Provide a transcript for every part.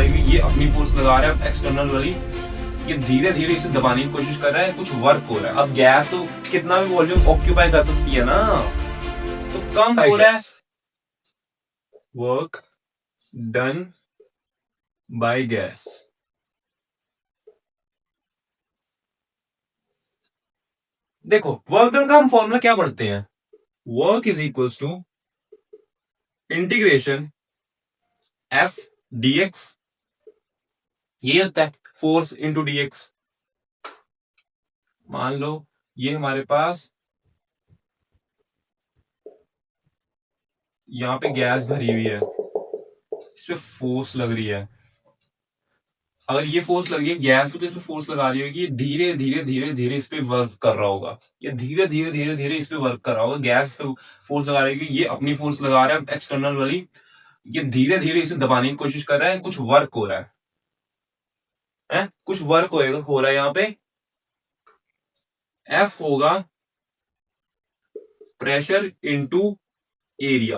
रही है, ये अपनी फोर्स लगा रहा है एक्सटर्नल वाली, ये धीरे धीरे इसे दबाने की कोशिश कर रहा है, कुछ वर्क हो रहा है। अब गैस तो कितना भी वॉल्यूम ऑक्यूपाई कर सकती है ना, तो कम हो रहा है। Work done by gas. देखो वर्क डन का हम फॉर्मूला क्या पढ़ते हैं, work is equals to integration F D X, ये होता है फोर्स इंटू डी एक्स। मान लो ये हमारे पास यहाँ पे गैस भरी हुई है, इस पे फोर्स लग रही है। अगर ये फोर्स लग रही है गैस पे, तो इसमें फोर्स लगा रही होगी, ये धीरे धीरे धीरे धीरे इस पे वर्क कर रहा होगा, ये धीरे धीरे धीरे धीरे इस पे वर्क कर रहा होगा। गैस पे फोर्स लगा रही होगी, ये अपनी फोर्स लगा रहा है एक्सटर्नल वाली, ये धीरे धीरे इसे दबाने की कोशिश कर रहा है, कुछ वर्क हो रहा है, कुछ वर्क हो रहा है। यहाँ पे एफ होगा प्रेशर इंटू एरिया,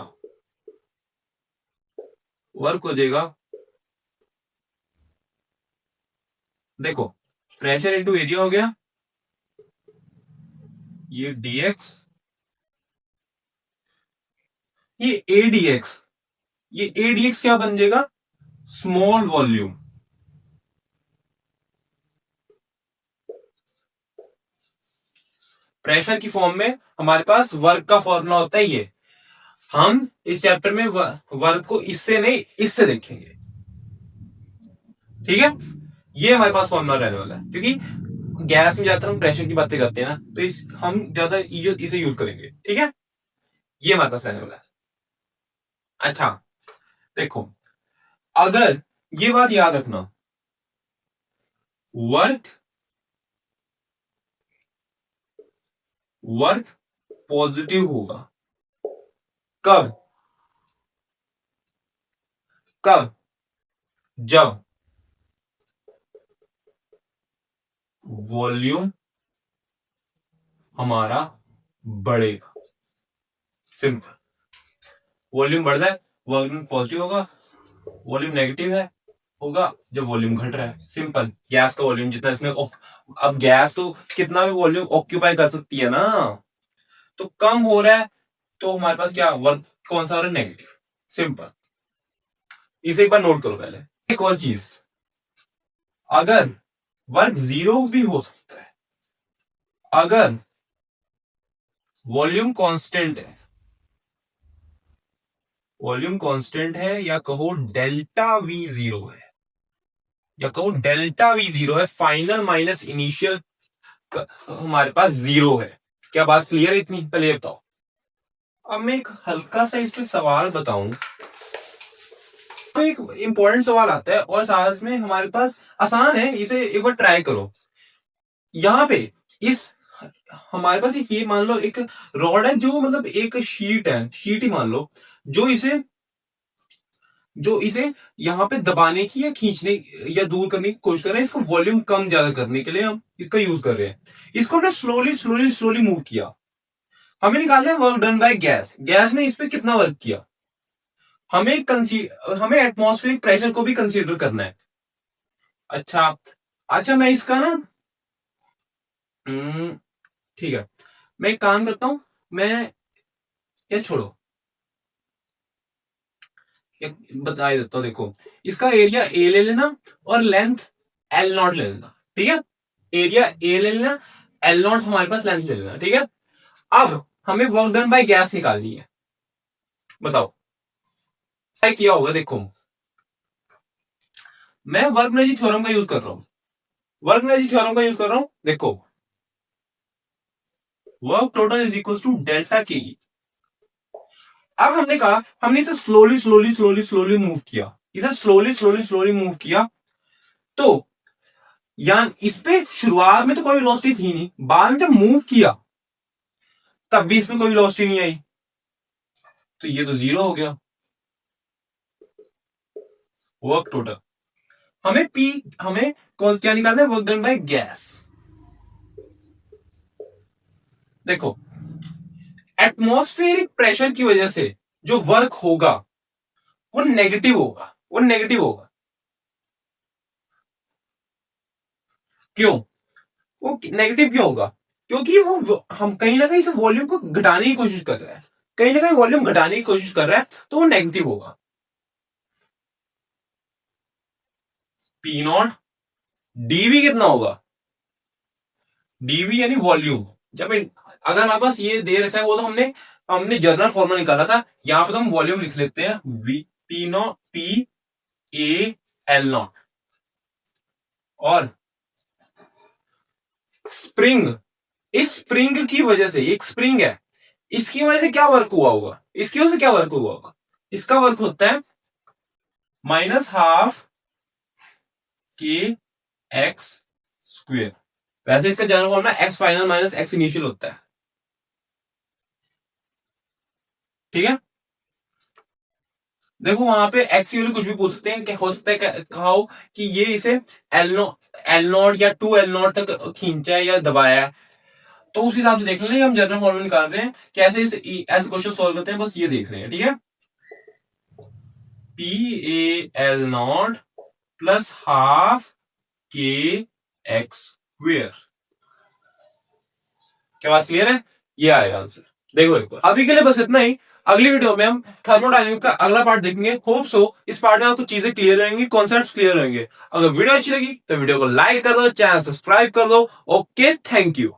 वर्क हो जाएगा। देखो प्रेशर इंटू एरिया हो गया, ये dx, ये adx, ये adx क्या बन जाएगा, स्मॉल वॉल्यूम। प्रेशर की फॉर्म में हमारे पास वर्क का फॉर्मूला होता है ये, हम इस चैप्टर में वर्क को इससे नहीं इससे देखेंगे, ठीक है। ये हमारे पास फॉर्मूला रहने वाला है, क्योंकि गैस में ज्यादातर हम प्रेशर की बातें करते हैं ना, तो हम ज्यादा इसे यूज करेंगे, ठीक है। ये हमारे पास रहने वाला है। अच्छा देखो, अगर ये बात याद रखना, वर्क पॉजिटिव होगा कब, जब वॉल्यूम हमारा बढ़ेगा। सिंपल, वॉल्यूम बढ़ रहा है वॉल्यूम पॉजिटिव होगा, वॉल्यूम नेगेटिव है होगा जब वॉल्यूम घट रहा है। सिंपल, गैस का वॉल्यूम जितना इसमें, अब गैस तो कितना भी वॉल्यूम ऑक्यूपाई कर सकती है ना, तो कम हो रहा है तो हमारे पास क्या वर्क कौन सा हो रहा है, नेगेटिव। सिंपल, इसे एक बार नोट करो पहले। एक और चीज, अगर वर्क जीरो भी हो सकता है, अगर वॉल्यूम कांस्टेंट है, वॉल्यूम कांस्टेंट है, या कहो डेल्टा वी जीरो है, या कहो डेल्टा वी जीरो है, फाइनल माइनस इनिशियल हमारे पास जीरो है। क्या बात क्लियर है इतनी, पहले ये बताओ। अब मैं एक हल्का सा इस पे सवाल बताऊं, तो एक इंपॉर्टेंट सवाल आता है और साथ में हमारे पास आसान है, इसे एक बार ट्राई करो। यहां पे इस हमारे पास ये मान लो एक रॉड है, जो मतलब एक शीट है, शीट ही मान लो, जो इसे यहां पे दबाने की या खींचने या दूर करने की कोशिश कर रहे हैं, इसका वॉल्यूम कम ज्यादा करने के लिए हम इसका यूज कर रहे हैं। इसको हमने स्लोली स्लोली स्लोली मूव किया, हमें निकालना है work done by gas. Gas ने इस पे कितना वर्क किया, हमें एटमॉस्फेरिक प्रेशर को भी कंसीडर करना है। अच्छा मैं इसका ना ठीक है, मैं एक काम करता हूं, मैं या छोड़ो, बता ही देता हूं। देखो इसका एरिया ए ले लेना और लेंथ एल नॉट ले लेना, ठीक है। एरिया ए ले लेना, एल नॉट हमारे पास लेंथ ले लेना, ठीक है। अब हमें वर्क डन बाय गैस निकालनी है, बताओ क्या किया होगा। देखो मैं वर्क एनर्जी थ्योरम का यूज कर रहा हूं, देखो work total is equal to delta K. अब हमने कहा, हमने इसे slowly slowly slowly slowly move किया, इसे स्लोली स्लोली स्लोली मूव किया, तो यान इस पे शुरुआत में तो कोई वेलोसिटी थी नहीं, बाद में जब मूव किया तब भी इसमें कोई वेलोसिटी नहीं आई, तो ये तो जीरो हो गया वर्क टोटल। हमें कौन क्या निकालना है, वर्क डन बाय गैस। देखो एटमॉस्फेरिक प्रेशर की वजह से जो वर्क होगा वो नेगेटिव होगा, क्यों? वो नेगेटिव क्यों होगा? क्योंकि वो हम कहीं ना कहीं से वॉल्यूम को घटाने की कोशिश कर रहा है, कहीं ना कहीं वॉल्यूम घटाने की कोशिश कर रहा है, तो वो नेगेटिव होगा। पी नॉट डीवी कितना होगा? डीवी यानी वॉल्यूम। अगर हमारे पास ये दे रखा है, वो तो हमने हमने जर्नल फॉर्मूला निकाला था, यहां पे तो हम वॉल्यूम लिख लेते हैं, V P not P A L not. और स्प्रिंग, इस स्प्रिंग की वजह से, एक स्प्रिंग है, इसकी वजह से क्या वर्क हुआ होगा? इसकी वजह से क्या वर्क हुआ होगा? इसका वर्क होता है -12 के एक्स स्क्वेयर। वैसे इसका general formula x final minus x initial होता है, ठीक है। देखो वहां पे एक्स की वैल्यू कुछ भी पूछ सकते हैं, क्या हो सकता है, कहा हो कि ये इसे एल नॉट या 2 L0 तक खींचा है या दबाया है, तो उस हिसाब से देख लेना। हम जनरल फॉर्मूला निकाल रहे हैं, कैसे ऐसे क्वेश्चन सॉल्व करते हैं, बस ये देख रहे हैं, ठीक है। पी ए एल नॉट +12 के एक्स स्क्वेयर। क्या बात क्लियर है? ये आएगा आंसर। देखो एक बार, अभी के लिए बस इतना ही। अगली वीडियो में हम थर्मोडायनेमिक का अगला पार्ट देखेंगे। होप सो इस पार्ट में आपको चीजें क्लियर रहेंगी, कॉन्सेप्ट्स क्लियर रहेंगे। अगर वीडियो अच्छी लगी तो वीडियो को लाइक कर दो, चैनल सब्सक्राइब कर दो। Okay, thank you.